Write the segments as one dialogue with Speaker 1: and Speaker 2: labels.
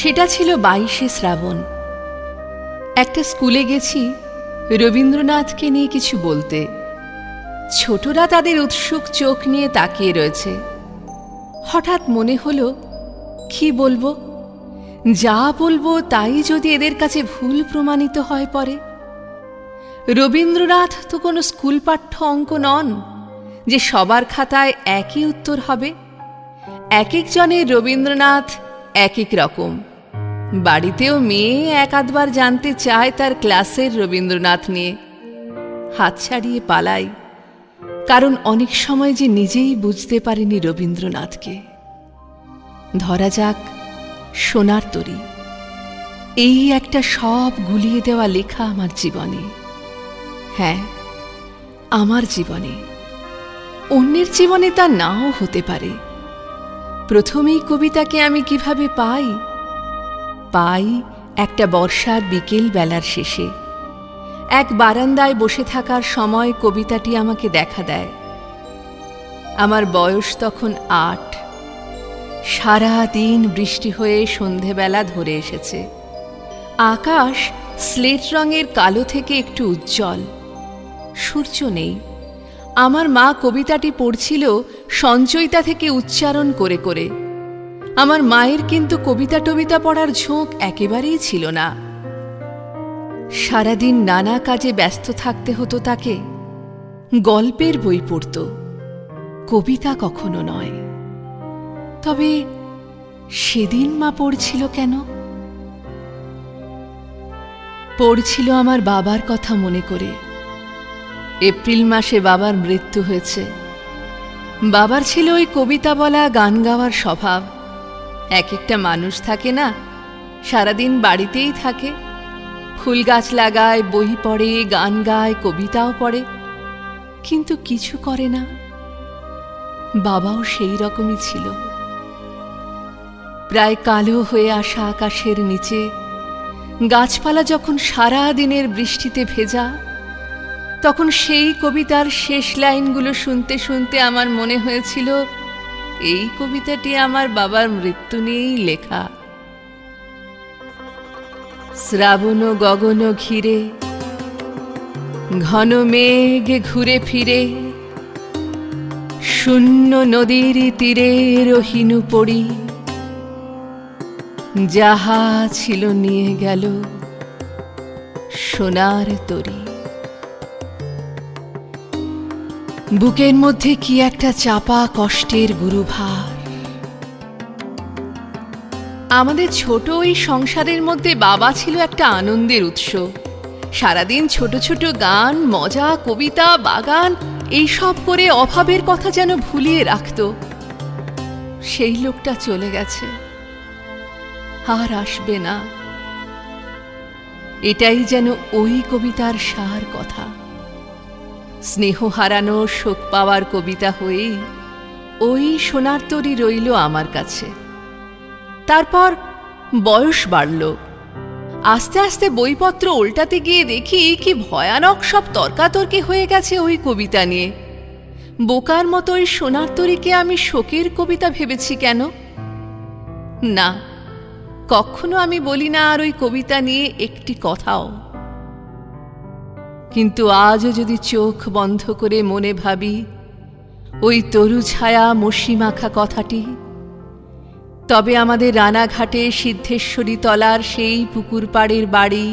Speaker 1: সেটা ছিল 22শে শ্রাবণ। একটা স্কুলে গেছি রবীন্দ্রনাথকে নিয়ে কিছু বলতে। ছোটরা তাদের উৎসুক চোখ নিয়ে তাকিয়ে রয়েছে। হঠাৎ মনে হলো, কি বলবো, যা বলবো তাই যদি এদের কাছে ভুল প্রমাণিত হয় পরে। রবীন্দ্রনাথ তো কোনো স্কুল পাঠ্য অঙ্ক নন যে সবার খাতায় একই উত্তর হবে। এক একজনের রবীন্দ্রনাথ এক এক রকম। বাড়িতেও মেয়ে এক আধবার জানতে চায় তার ক্লাসের রবীন্দ্রনাথ নিয়ে। হাত ছাড়িয়ে পালাই, কারণ অনেক সময় যে নিজেই বুঝতে পারিনি রবীন্দ্রনাথকে। ধরা যাক সোনার তরী, এই একটা সব গুলিয়ে দেওয়া লেখা আমার জীবনে। হ্যাঁ, আমার জীবনে। অন্যের জীবনে তা নাও হতে পারে। প্রথমেই কবিতাকে আমি কিভাবে পাই একটা বর্ষার বিকেল বেলার শেষে। এক বারান্দায় বসে থাকার সময় কবিতাটি আমাকে দেখা দেয়। আমার বয়স তখন 8। সারা দিন বৃষ্টি হয়ে সন্ধেবেলা ধরে এসেছে। আকাশ স্লেট রঙের কালো থেকে একটু উজ্জ্বল। সূর্য নেই। আমার মা কবিতাটি পড়ছিল সঞ্চয়িতা থেকে উচ্চারণ করে করে। আমার মায়ের কিন্তু কবিতা টবিতা পড়ার ঝোঁক একেবারেই ছিল না। সারাদিন নানা কাজে ব্যস্ত থাকতে হতো তাকে। গল্পের বই পড়ত, কবিতা কখনো নয়। তবে সেদিন মা পড়ছিল কেন? পড়ছিল আমার বাবার কথা মনে করে। এপ্রিল মাসে বাবার মৃত্যু হয়েছে। বাবার ছিল ওই কবিতা বলা, গান গাওয়ার স্বভাব। এক একটা মানুষ থাকে না, সারাদিন বাড়িতেই থাকে, ফুল গাছ লাগায়, বই পড়ে, গান গায়, কবিতাও পড়ে, কিন্তু কিছু করে না। বাবাও সেই রকমই ছিল। প্রায় কালো হয়ে আসা আকাশের নিচে গাছপালা যখন সারা দিনের বৃষ্টিতে ভেজা, তখন সেই কবিতার শেষ লাইনগুলো শুনতে শুনতে আমার মনে হয়েছিল এই কবিতাটি আমার বাবার মৃত্যু নিয়েই লেখা। শ্রাবণ গগন ঘিরে ঘন মেঘ ঘুরে ফিরে, শূন্য নদীর তীরে রহিনু পড়ি, যাহা ছিল নিয়ে গেল সোনার তরী। বুকের মধ্যে কি একটা চাপা কষ্টের গুরুভার। আমাদের ছোট ওই সংসারের মধ্যে বাবা ছিল একটা আনন্দের উৎস। সারাদিন ছোট ছোট গান, মজা, কবিতা, বাগান এইসব করে অভাবের কথা যেন ভুলিয়ে রাখত। সেই লোকটা চলে গেছে, আর আসবে না। এটাই যেন ওই কবিতার সার কথা। স্নেহ হারানো, শোক পাওয়ার কবিতা হয়েই ওই সোনার তরী রইল আমার কাছে। তারপর বয়স বাড়ল। আস্তে আস্তে বইপত্র উল্টাতে গিয়ে দেখি কি ভয়ানক সব তর্কাতর্কি হয়ে গেছে ওই কবিতা নিয়ে। বোকার মতো ওই সোনার তরীকে আমি শোকের কবিতা ভেবেছি কেন? না, কখনো আমি বলি না আর ওই কবিতা নিয়ে একটি কথাও। কিন্তু আজও যদি চোখ বন্ধ করে মনে ভাবি ওই তরু ছায়া মসি মাখা কথাটি, তবে আমাদের রানাঘাটে সিদ্ধেশ্বরী তলার সেই পুকুর পাড়ের বাড়ি,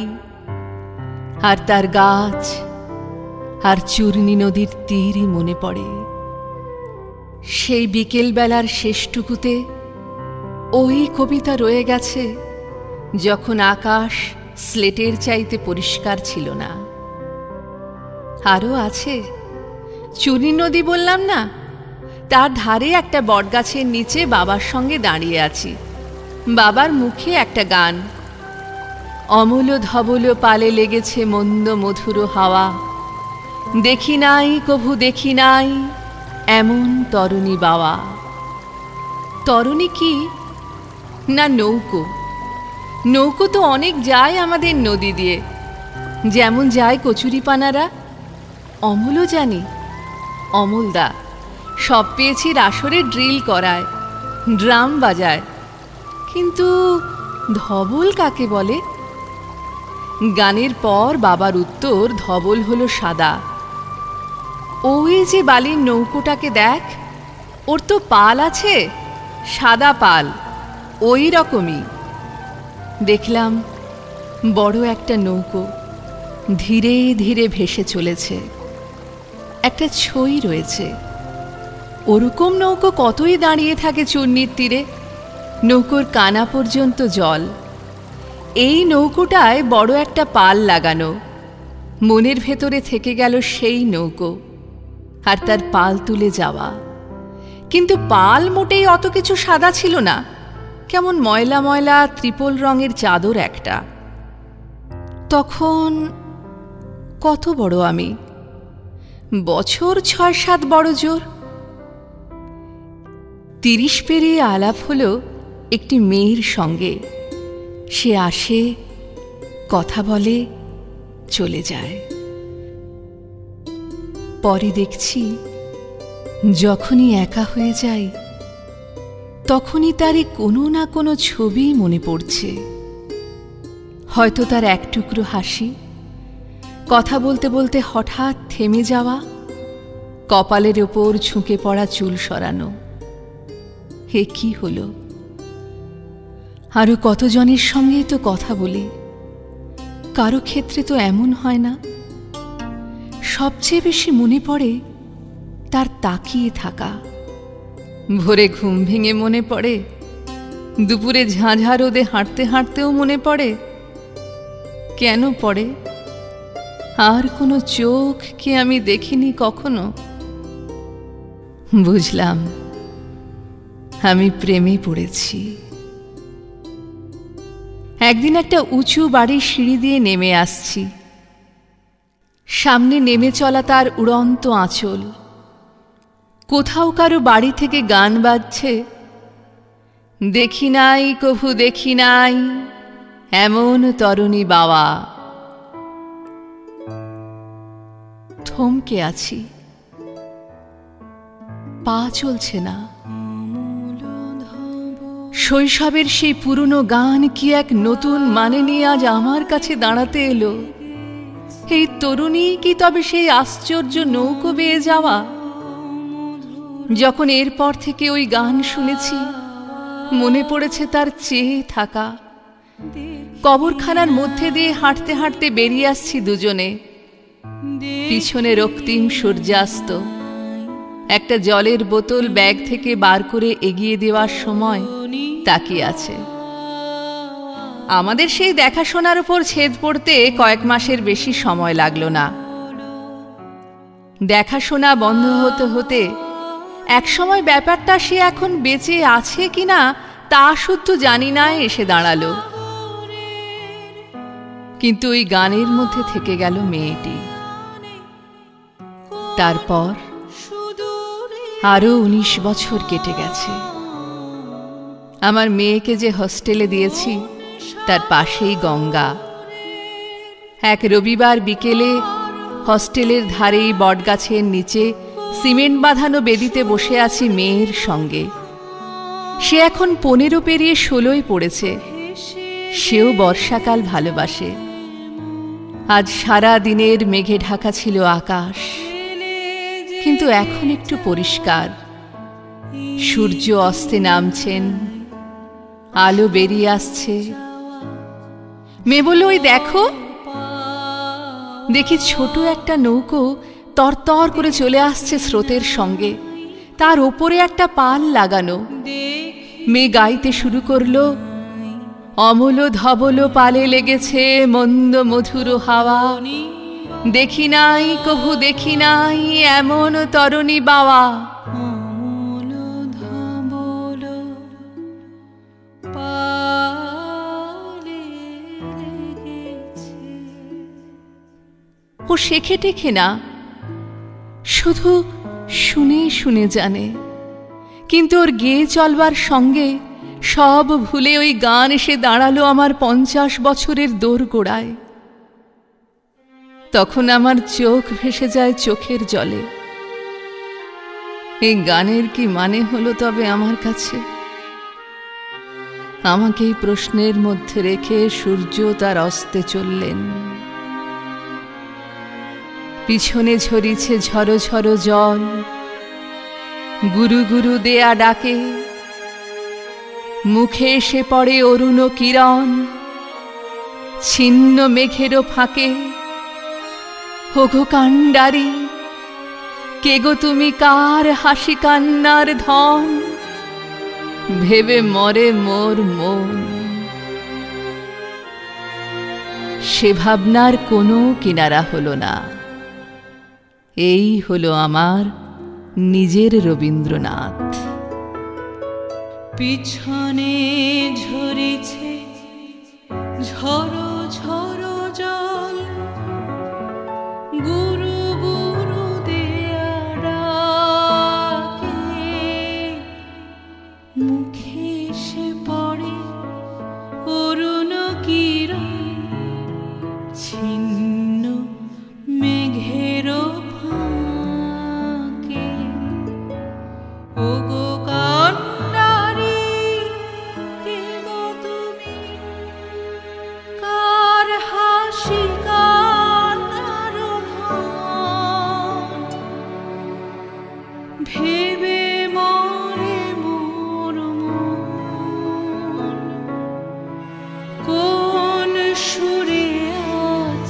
Speaker 1: আর তার গাছ, আর চূর্ণী নদীর তীরই মনে পড়ে। সেই বিকেল বেলার শেষটুকুতে ওই কবিতা রয়ে গেছে, যখন আকাশ স্লেটের চাইতে পরিষ্কার ছিল না। আরও আছে, চূর্ণী নদী বললাম না, তার ধারে একটা বটগাছের নিচে বাবার সঙ্গে দাঁড়িয়ে আছি। বাবার মুখে একটা গান, অমূল ধবল পালে লেগেছে মন্দ মধুর হাওয়া, দেখি নাই কভু দেখি নাই এমন তরুণী বাওয়া। তরুণী কি না নৌকো। নৌকো তো অনেক যায় আমাদের নদী দিয়ে, যেমন যায় কচুরিপানারা। অমূলও জানি, অমলদা সব পেয়েছি রাসরে ড্রিল করায়, ড্রাম বাজায়, কিন্তু ধবল কাকে বলে? গানের পর বাবার উত্তর, ধবল হলো সাদা। ওই যে বালির নৌকোটাকে দেখ, ওর তো পাল আছে, সাদা পাল, ওই রকমই। দেখলাম বড় একটা নৌকো ধীরে ধীরে ভেসে চলেছে, একটা ছই রয়েছে। ওরকম নৌকো কতই দাঁড়িয়ে থাকে চূর্ণির তীরে, নৌকোর কানা পর্যন্ত জল। এই নৌকোটায় বড় একটা পাল লাগানো। মনের ভেতরে থেকে গেল সেই নৌকো আর তার পাল তুলে যাওয়া। কিন্তু পাল মোটেই অত কিছু সাদা ছিল না, কেমন ময়লা ময়লা ত্রিপল রঙের চাদর একটা। তখন কত বড় আমি, বছর ৬-৭ বড় জোর। ৩০ পেরিয়ে আলাপ হলো একটি মেয়ের সঙ্গে। সে আসে, কথা বলে, চলে যায়। পরে দেখছি যখনই একা হয়ে যাই তখনই তারই কোনো না কোনো ছবি মনে পড়ছে। হয়তো তার এক টুকরো হাসি, কথা বলতে বলতে হঠাৎ থেমে যাওয়া, কপালের ওপর ঝুঁকে পড়া চুল সরানো। হে কি হলো! আরো কতজনের সঙ্গেই তো কথা বলি, কারো ক্ষেত্রে তো এমন হয় না। সবচেয়ে বেশি মনে পড়ে তার তাকিয়ে থাকা। ভোরে ঘুম ভেঙে মনে পড়ে, দুপুরে ঝাঁঝা রোদে হাঁটতে হাঁটতেও মনে পড়ে। কেন পড়ে? আর কোনো চোখ কি আমি দেখিনি কখনো? বুঝলাম আমি প্রেমে পড়েছি। একদিন একটা উঁচু বাড়ির সিঁড়ি দিয়ে নেমে আসছি। সামনে নেমে চলা তার উড়ন্ত আঁচল। কোথাও কারো বাড়ি থেকে গান বাজছে, দেখি নাই কভু দেখি নাই এমন তরুণী বাবা। থমকে আছি, পা চলছে না। শৈশবের সেই পুরনো গান কি এক নতুন মানে নিয়ে আজ আমার কাছে দাঁড়াতে এলো? এই তরুণী কি তবে সেই আশ্চর্য নৌকো বেয়ে যাওয়া? যখন এরপর থেকে ওই গান শুনেছি, মনে পড়েছে তার চেয়ে থাকা। কবরখানার মধ্যে দিয়ে হাঁটতে হাঁটতে বেরিয়ে আসছি দুজনে, পিছনে রক্তিম সূর্যাস্ত। একটা জলের বোতল ব্যাগ থেকে বার করে এগিয়ে দেওয়ার সময় তাকিয়ে আছে। আমাদের সেই দেখাশোনার উপর ছেদ পড়তে কয়েক মাসের বেশি সময় লাগলো না। দেখাশোনা বন্ধ হতে হতে একসময় ব্যাপারটা সে এখন বেঁচে আছে কিনা তা শুদ্ধ জানি না এসে দাঁড়ালো। কিন্তু ওই গানের মধ্যে থেকে গেল মেয়েটি। তারপর আরো ১৯ বছর কেটে গেছে। আমার মেয়েকে যে হস্টেলে দিয়েছি তার পাশেই গঙ্গা। এক রবিবার বিকেলে হস্টেলের ধারেই বটগাছের নিচে সিমেন্ট বাঁধানো বেদিতে বসে আছি মেয়ের সঙ্গে। সে এখন ১৫ পেরিয়ে ১৬য় পড়েছে। সেও বর্ষাকাল ভালোবাসে। আজ সারা দিনের মেঘে ঢাকা ছিল আকাশ, কিন্তু এখন একটু পরিষ্কার। সূর্য অস্তে নামছেন, আলো বেরিয়ে আসছে। মেয়ে বলল, ওই দেখো। দেখি ছোট একটা নৌকো তরতর করে চলে আসছে স্রোতের সঙ্গে, তার ওপরে একটা পাল লাগানো। মেয়ে গাইতে শুরু করলো, অমল ধবল পালে লেগেছে মন্দ মধুর হাওয়া, দেখি নাই কভু দেখি নাই এমন তরুণী বাওয়া। ও শেখে টেখে না, শুধু শুনে শুনে জানে। কিন্তু ওর গেয়ে চলবার সঙ্গে সব ভুলে ওই গান এসে দাঁড়ালো আমার ৫০ বছরের দোরগোড়ায়। তখন আমার চোখ ভেসে যায় চোখের জলে। এই গানের কি মানে হলো তবে আমার কাছে? আমাকেই প্রশ্নের মধ্যে রেখে সূর্য তার অস্তে চললেন। পিছনে ঝরিছে ঝরো ঝরো জল, গুরু গুরু দেয়া ডাকে, মুখে এসে পড়ে অরুণ কিরণ, ছিন্ন মেঘেরও ফাঁকে। ওগো কাণ্ডারি, কে গো তুমি, কার হাসি কান্নার ধন, ভেবে মরে মোর মন। সে ভাবনার কোনো কিনারা হলো না। এই হলো আমার নিজের রবীন্দ্রনাথ।
Speaker 2: পিছনে ঝরিছে ঝরো ঝরো জল, গুরু গুরু দেয়া ডাকে, মুখে এসে পড়ে অরুণ কিরণ, ছিন্ন মেঘেরও ফাঁকে। ওগো কান্ডারি, কে গো তুমি, কার হাসি কান্নার ধন, ভেবে মরে মোর মন। কোন সুরে আজ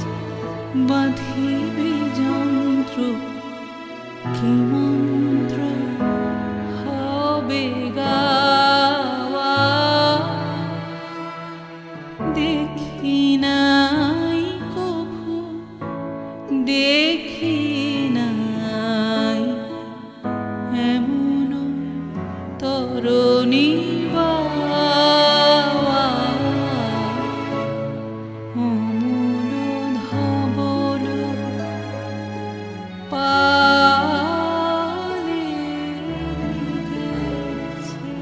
Speaker 2: বাঁধিবে যন্ত্র, কি মন্ত্র হবে গাওয়া, দেখি নাই কভু, দেখি নাই এমন তরণী বাওয়া। অমল ধবল পালে গেছে।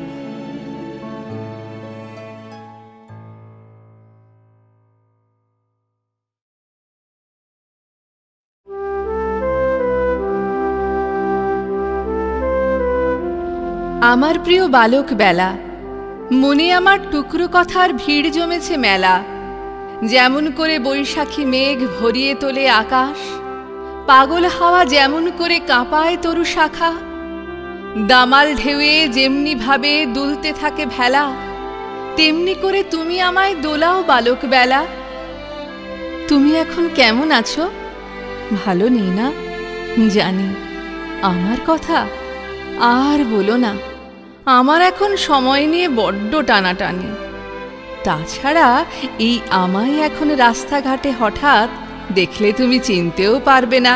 Speaker 1: আমার প্রিয় বালক বেলা, মনে আমার টুকরো কথার ভিড় জমেছে মেলা। যেমন করে বৈশাখী মেঘ ভরিয়ে তোলে আকাশ, পাগল হাওয়া যেমন করে কাঁপায় তরু শাখা, দামাল ঢেউয়ে যেমনি ভাবে দুলতে থাকে ভেলা, তেমনি করে তুমি আমায় দোলাও বালক বেলা। তুমি এখন কেমন আছো? ভালো নেই না? জানি। আমার কথা আর বলো না, আমার এখন সময় নিয়ে বড্ড টানাটানি। তাছাড়া এই আমায় এখন রাস্তাঘাটে হঠাৎ দেখলে তুমি চিনতেও পারবে না।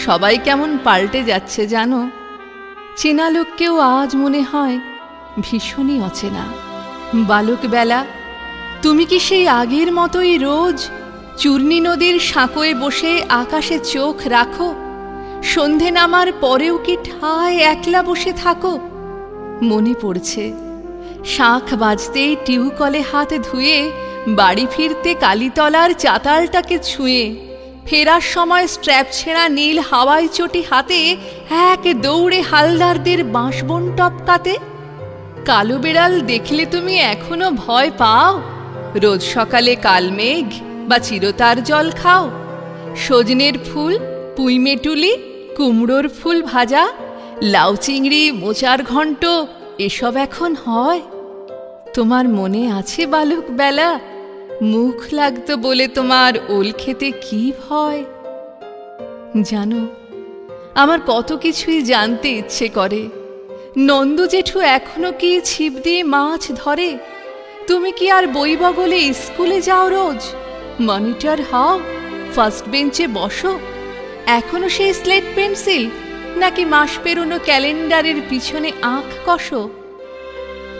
Speaker 1: সবাই কেমন পাল্টে যাচ্ছে জানো? চেনা লোককেও আজ মনে হয় ভীষণই অচেনা। বালক বেলা, তুমি কি সেই আগের মতোই রোজ চূর্ণী নদীর সাঁকোয় বসে আকাশে চোখ রাখো? সন্ধে নামার পরেও কি ঠায় একলা বসে থাকো? মনে পড়ছে, শাঁখ বাজতেই টিউকলে হাত ধুয়ে বাড়ি ফিরতে কালীতলার চাতালটাকে ছুঁয়ে, ফেরার সময় স্ট্র্যাপ ছেঁড়া নীল হাওয়াই চটি হাতে এক দৌড়ে হালদারদের বাঁশবন টপকাতে। কালো বেড়াল দেখলে তুমি এখনো ভয় পাও? রোজ সকালে কালমেঘ বা চিরতার জল খাও? সজনের ফুল, পুঁইমেটুলি, কুমড়োর ফুল ভাজা, লাউ চিংড়ি, মোচার ঘণ্ট এসব এখন হয়? তোমার মনে আছে বালক বেলা, মুখ লাগতো বলে তোমার ওল খেতে কি ভয়? জানো, আমার কত কিছুই জানতে ইচ্ছে করে। নন্দু জেঠু এখনো কি ছিপ দিয়ে মাছ ধরে? তুমি কি আর বই বগলে স্কুলে যাও রোজ? মনিটর হও, ফার্স্ট বেঞ্চে বসো? এখনো সেই স্লেট পেন্সিল, নাকি মাস পেরোনো ক্যালেন্ডারের পিছনে আঁখ কষো?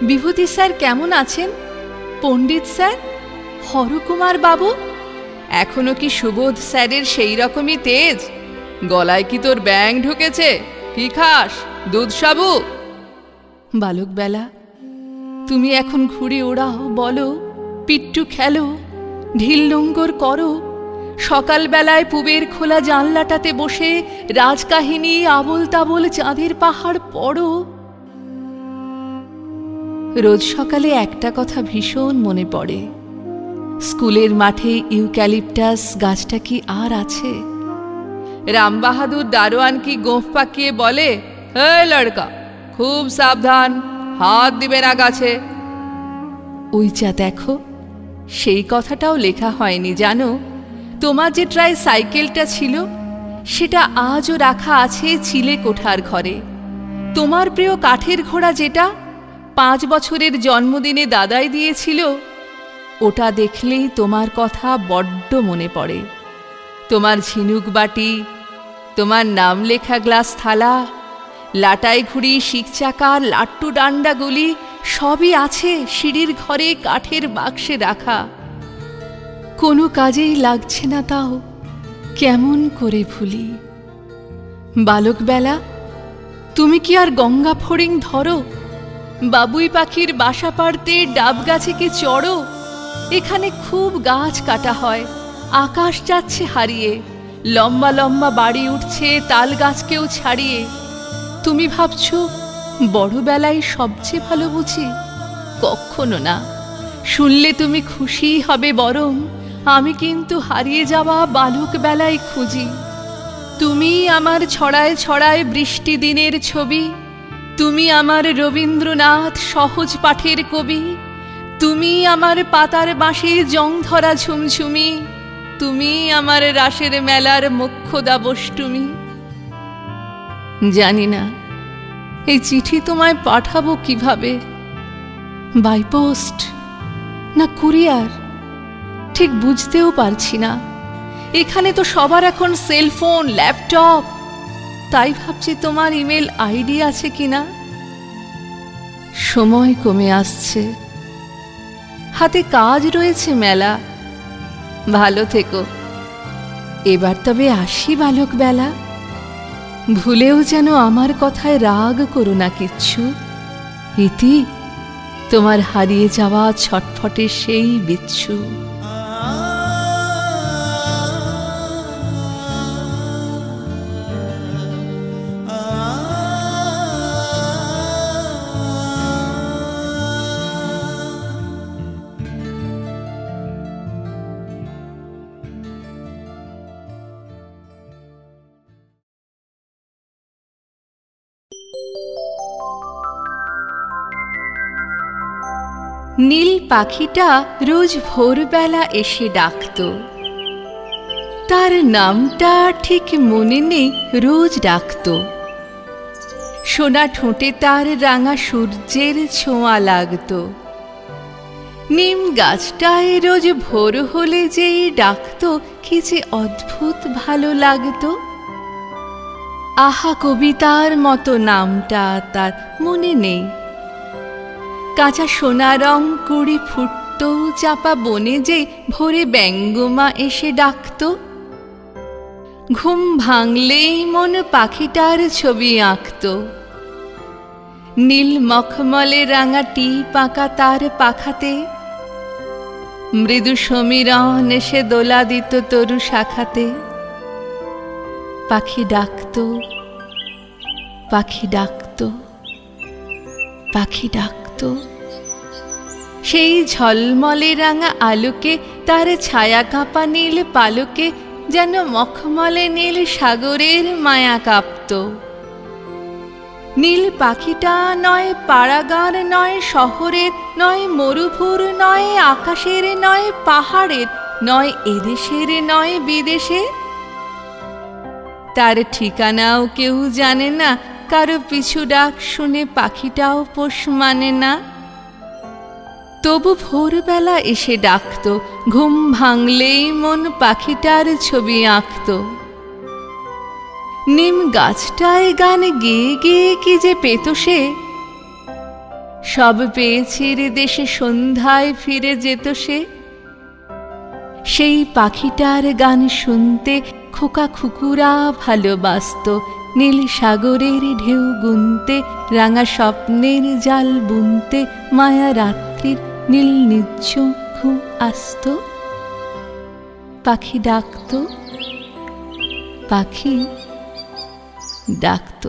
Speaker 1: বিভূতি স্যার কেমন আছেন? পণ্ডিত স্যার, হরকুমার বাবু, এখনো কি সুবোধ স্যারের সেই রকমই তেজ? গলায় কি তোর ব্যাং ঢুকেছে? কি খাস, দুধ সাবু? বালক বেলা, তুমি এখন ঘুরে ওড়াও, বলো, পিট্টু খেলো, ঢিল নোঙ্গর করো, সকালবেলায় পুবের খোলা জানলাটাতে বসে রাজকাহিনী আবোল তাবোল চাঁদের পাহাড় পড়ো। রোজ সকালে একটা কথা ভীষণ মনে পড়ে। স্কুলের মাঠে ইউক্যালিপটাস গাছটা কি আর আছে? রামবাহাদুর দারোয়ান কি গোঁফ পাকিয়ে বলে, এ লড়কা, খুব সাবধান, হাত দিবে না গাছে। ওই যা দেখো, সেই কথাটাও লেখা হয়নি জানো। তোমার যে ট্রাই সাইকেলটা ছিল, সেটা আজও রাখা আছে চিলে কোঠার ঘরে। তোমার প্রিয় কাঠের ঘোড়া, যেটা 5 বছরের জন্মদিনে দাদাই দিয়েছিল, ওটা দেখলেই তোমার কথা বড্ড মনে পড়ে। তোমার ঝিনুক বাটি, তোমার নাম লেখা গ্লাস থালা, লাটাই ঘুড়ি, শিকচাকা, লাট্টু ডান্ডাগুলি সবই আছে সিঁড়ির ঘরে কাঠের বাক্সে রাখা। কোনো কাজেই লাগছে না, তাও কেমন করে ভুলি? বালকবেলা, তুমি কি আর গঙ্গা ফড়িং ধরো? বাবুই পাখির বাসা পাড়তে ডাব গাছে কি চড়ো? এখানে খুব গাছ কাটা হয়, আকাশ যাচ্ছে হারিয়ে, লম্বা লম্বা বাড়ি উঠছে তাল গাছকেও ছাড়িয়ে। তুমি ভাবছো বড়বেলায় সবচেয়ে ভালো বুঝি? কখনো না। শুনলে তুমি খুশি হবে, বরং আমি কিন্তু হারিয়ে যাওয়া বালক বেলায় খুঁজি। তুমি আমার ছড়ায় ছড়ায় বৃষ্টি দিনের ছবি, তুমি আমার রবীন্দ্রনাথ সহজ পাঠের কবি, তুমি আমার পাতার বাঁশি জং ধরা ঝুমঝুমি, তুমি আমার রাসের মেলার মোক্ষদা বষ্টুমি। জানি না এই চিঠি তোমায় পাঠাবো কিভাবে, বাই পোস্ট না কুরিয়ার, ঠিক বুঝতেও পারছি না। এখানে তো সবার এখন সেলফোন, ল্যাপটপ, তাই ভাবছি তোমার ইমেল আইডি আছে কিনা। সময় কমে আসছে, হাতে কাজ রয়েছে মেলা। ভালো থেকো। এবার তবে আসি বালক বেলা, ভুলেও যেন আমার কথায় রাগ করো না কিচ্ছু। ইতি, তোমার হারিয়ে যাওয়া ছটফটে সেই বিচ্ছু। নীল পাখিটা রোজ ভোরবেলা এসে ডাকত। তার নামটা ঠিক মনে নেই, রোজ ডাকত। সোনা ঠোঁটে তার রাঙা সূর্যের ছোঁয়া লাগত। নিম গাছটায় রোজ ভোর হলে যেই ডাকত, কি যে অদ্ভুত ভালো লাগত। আহা, কবিতার মতো নামটা তার মনে নেই। কাঁচা সোনা রং কুড়ি ফুটত চাপা বনে, যে ভোরে ব্যঙ্গমা এসে ডাকত। ঘুম ভাঙলেই মন পাখিটার ছবি আঁকত। নীল মখমলে রাঙা টি পাকা তার পাখাতে, মৃদু সমীরণ এসে দোলা দিত তরু শাখাতে। পাখি ডাকত, পাখি ডাকত, পাখি ডাকত। সেই ঝলমলে রাঙা আলোকে, তার ছায়া কাঁপা নীল পালকে, যেন মখমলে নীল সাগরের মায়া কাঁপত। নীল পাখিটা নয় পাড়াগাঁর, নয় শহরের, নয় মরুভূর, নয় আকাশের, নয় পাহাড়ের, নয় এদেশের, নয় বিদেশে। তার ঠিকানাও কেউ জানে না, কারো পিছু ডাক শুনে পাখিটাও পোষ মানে না। তবু ভোরবেলা এসে ডাকত, ঘুম ভাঙলেই মন পাখিটার ছবি আঁকত। নিম গাছটায় গান গেয়ে গেয়ে কি যে পেত সে, সব পেয়েছে রে দেশে সন্ধ্যায় ফিরে যেত সে। সেই পাখিটার গান শুনতে খোকা খুকুরা ভালোবাসত। নীল সাগরের ঢেউ গুনতে, রাঙা স্বপ্নের জাল বুনতে, মায়া রাত্রির নীল নিঝুম ঘুম আসত। পাখি ডাকত, পাখি ডাকত।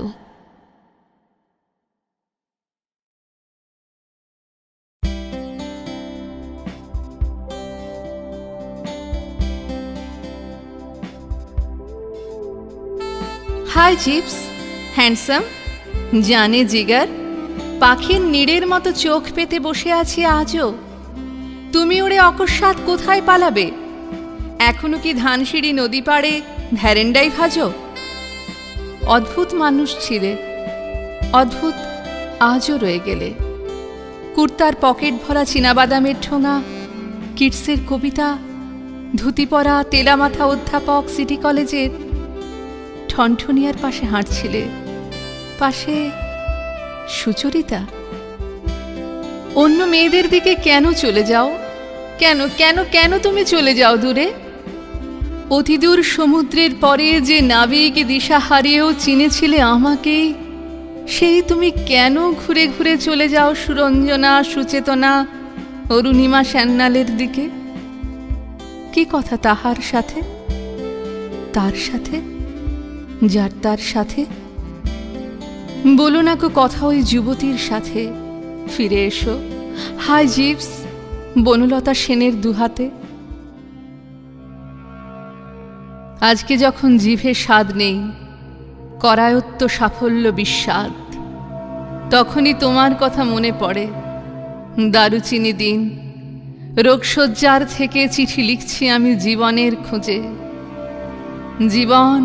Speaker 1: হাই চিপস, হ্যান্ডসাম, জানে জিগার, পাখির নীড়ের মতো চোখ পেতে বসে আছি আজও। তুমি ওরে অকস্মাৎ কোথায় পালাবে? এখনো কি ধানসিঁড়ি নদী পাড়ে ভ্যারেন্ডাই ভাজো? অদ্ভুত মানুষ ছিলে, অদ্ভুত আজও রয়ে গেলে। কুর্তার পকেট ভরা চীনাবাদামের ঠোঙা, কিডসের কবিতা, ধুতি পরা তেলামাথা অধ্যাপক সিটি কলেজের ঠনঠনিয়ার পাশে হাঁটছিলে। পাশে সুচরিতা। অন্য মেয়েদের দিকে কেন চলে যাও? কেন কেন কেন তুমি চলে যাও দূরে? অতিদূর সমুদ্রের পরে যে নাবিক দিশা হারিয়েও চিনেছিলে আমাকেই, সেই তুমি কেন ঘুরে ঘুরে চলে যাও সুরঞ্জনা, সুচেতনা, অরুণিমা সান্যালের দিকে? কি কথা তাহার সাথে, তার সাথে, যার তার সাথে? বলো না কো কথা ওই যুবতীর সাথে। ফিরে এসো। হাই জিপস, বনলতা সেনের দুহাতে। আজকে যখন জিভে স্বাদ নেই, করায়ত্ত সাফল্য বিস্বাদ, তখনই তোমার কথা মনে পড়ে। দারুচিনি দিন, রোগশয্যার থেকে চিঠি লিখছি আমি জীবনের খোঁজে। জীবন,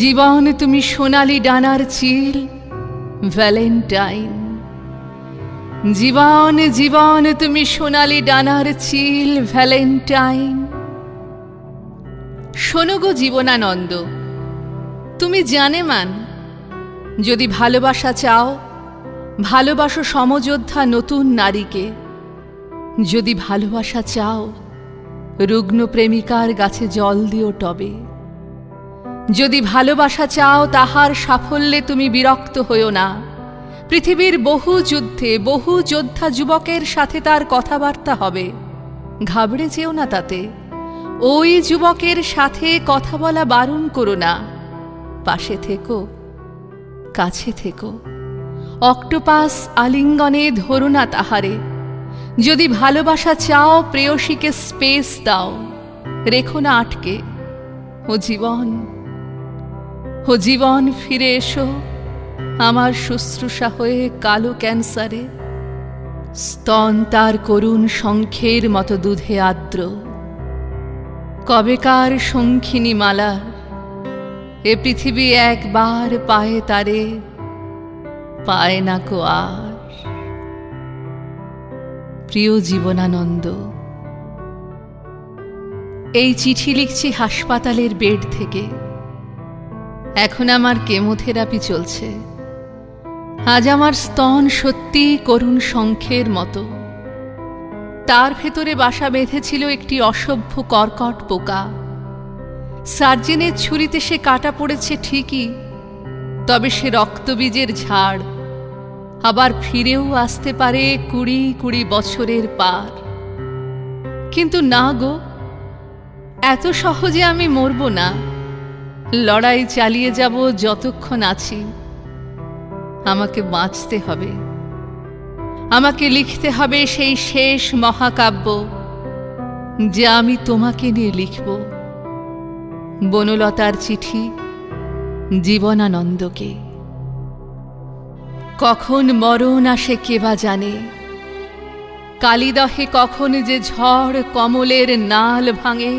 Speaker 1: জীবন তুমি সোনালি ডানার চিল, ভ্যালেন্টাইন। জীবন, জীবন তুমি সোনালি ডানার চিল, ভ্যালেন্টাইন। শোনো গো জীবনানন্দ, তুমি জানে মান, যদি ভালোবাসা চাও, ভালোবাসো সমযোদ্ধা নতুন নারীকে। যদি ভালোবাসা চাও, রুগ্ন প্রেমিকার গাছে জল দিও টবে। যদি ভালোবাসা চাও, তাহার সাফল্যে তুমি বিরক্ত হইও না। পৃথিবীর বহু যুদ্ধে বহু যোদ্ধা যুবকের সাথে তার কথাবার্তা হবে, ঘাবড়ে যেও না তাতে। ওই যুবকের সাথে কথা বলা বারণ করো না। পাশে থেকো, কাছে থেকো, অক্টোপাস আলিঙ্গনে ধরো না তাহারে। যদি ভালোবাসা চাও, প্রেয়সীকে স্পেস দাও, রেখো না আটকে। ও জীবন, ও জীবন ফিরে এসো আমার শুশ্রূষা হয়ে কালো ক্যান্সারে। স্তন তার করুণ শঙ্খের মতো দুধে আর্দ্র, কবেকার শঙ্খিনী মালা। এ পৃথিবী একবার পায়ে তারে, পায় না কো আর। প্রিয় জীবনানন্দ, এই চিঠি লিখছি হাসপাতালের বেড থেকে। এখন আমার কেমোথেরাপি চলছে। আজ আমার স্তন সত্যি করুণ শঙ্খের মতো। তার ভেতরে বাসা বেঁধেছিল একটি অসভ্য কর্কট পোকা। সার্জেনের ছুরিতে সে কাটা পড়েছে ঠিকই, তবে সে রক্তবীজের ঝাড়, আবার ফিরেও আসতে পারে 20-20 বছরের পার। কিন্তু না গো, এত সহজে আমি মরব না। লড়াই চালিয়ে যাব যতক্ষণ আছি। আমাকে বাঁচতে হবে, আমাকে লিখতে হবে সেই শেষ মহাকাব্য, যা আমি তোমাকে নিয়ে লিখব। বনলতার চিঠি জীবনানন্দকে। কখন মরণ আসে কে বা জানে, কালিদহে কখন যে ঝড় কমলের নাল ভাঙে,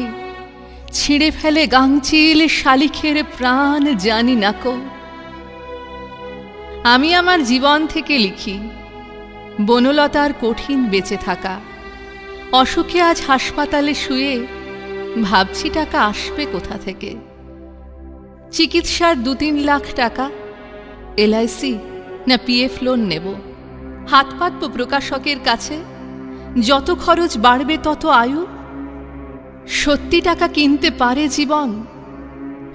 Speaker 1: ছিঁড়ে ফেলে গাংচিল শালিখের প্রাণ জানি না কো। আমি আমার জীবন থেকে লিখি, বনলতার কঠিন বেঁচে থাকা। অসুখে আজ হাসপাতালে শুয়ে ভাবছি টাকা আসবে কোথা থেকে। চিকিৎসার 2-3 লাখ টাকা, LIC না PF লোন নেব। হাত পাতব প্রকাশকের কাছে, যত খরচ বাড়বে তত আয়ু। সত্যি টাকা কিনতে পারে জীবন?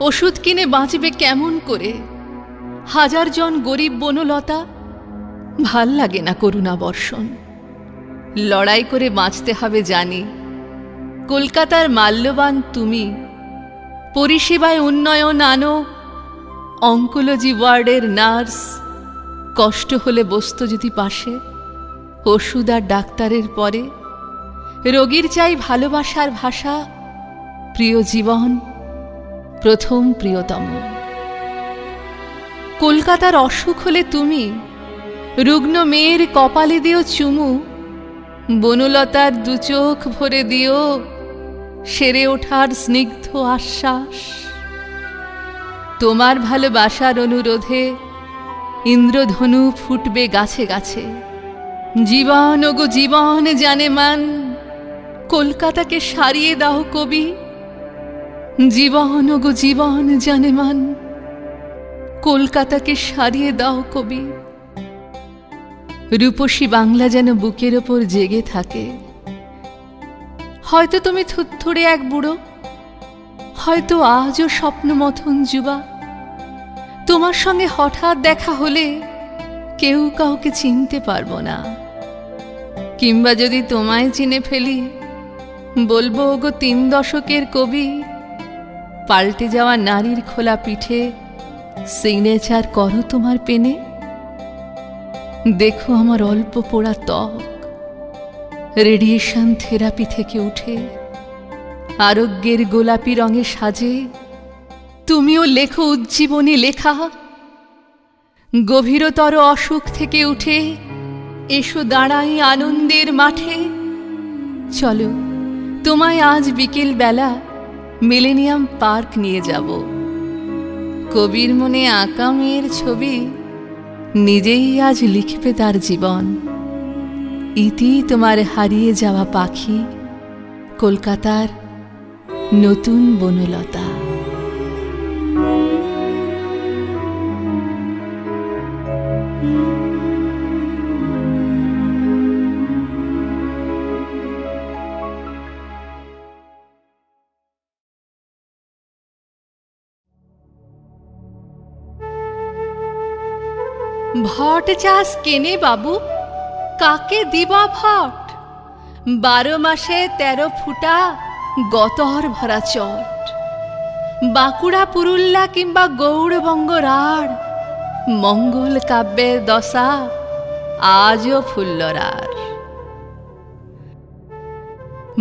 Speaker 1: ওষুধ কিনে বাঁচবে কেমন করে 1000 জন গরিব বনলতা? ভাল লাগে না করুণা বর্ষণ। লড়াই করে বাঁচতে হবে জানি। কলকাতার মাল্যবান তুমি, পরিষেবায় উন্নয়ন আনো। অঙ্কোলজি ওয়ার্ডের নার্স, কষ্ট হলে বসত যদি পাশে, ওষুধ আর ডাক্তারের পরে। রোগীর চাই ভালোবাসার ভাষা, প্রিয় জীবন, প্রথম প্রিয়তম। কলকাতার অসুখ হলে তুমি রুগ্ন মেয়ের কপালে দিও চুমু, বনলতার দু চোখ ভরে দিও সেরে ওঠার স্নিগ্ধ আশ্বাস। তোমার ভালোবাসার অনুরোধে ইন্দ্রধনু ফুটবে গাছে গাছে। জীবন ওগো জীবন জানে মান, কলকাতাকে সারিয়ে দাও কবি। জীবন ওগো জীবন জানে মান, কলকাতাকে সারিয়ে দাও কবি। রূপসী বাংলা যেন বুকের ওপর জেগে থাকে। হয়তো তুমি থুরথুরে এক বুড়ো, হয়তো আজও স্বপ্নমথন যুবা। তোমার সঙ্গে হঠাৎ দেখা হলে কেউ কাউকে চিনতে পারবো না, কিংবা যদি তোমায় চিনে ফেলি বলবো ওগো 3 দশকের কবি। পাল্টে যাওয়া নারীর খোলা পিঠে সিগনেচার করো তোমার পেনে। দেখো আমার অল্প পোড়া ত্বক রেডিয়েশন থেরাপি থেকে উঠে আরোগ্যের গোলাপি রঙে সাজে। তুমিও লেখো উজ্জীবনী লেখা, গভীরতর অসুখ থেকে উঠে এসো দাঁড়াই আনন্দের মাঠে। চলো তোমায় আজ বিকেল বেলা মিলেনিয়াম পার্ক নিয়ে যাব। কবির মনে আঁকা মেয়ের ছবি নিজেই আজ লিখবে তার জীবন। ইতি তোমার হারিয়ে যাওয়া পাখি, কলকাতার নতুন বনলতা। ভট চাষ কেনে বাবু, কাকে দিবা ভট? 12 মাসে 13 ফুটা গতর ভরা চট। বাঁকুড়া পুরুল্লা কিংবা গৌড়বঙ্গ রাঢ়, মঙ্গল কাব্যের দশা আজও ফুল্লরার।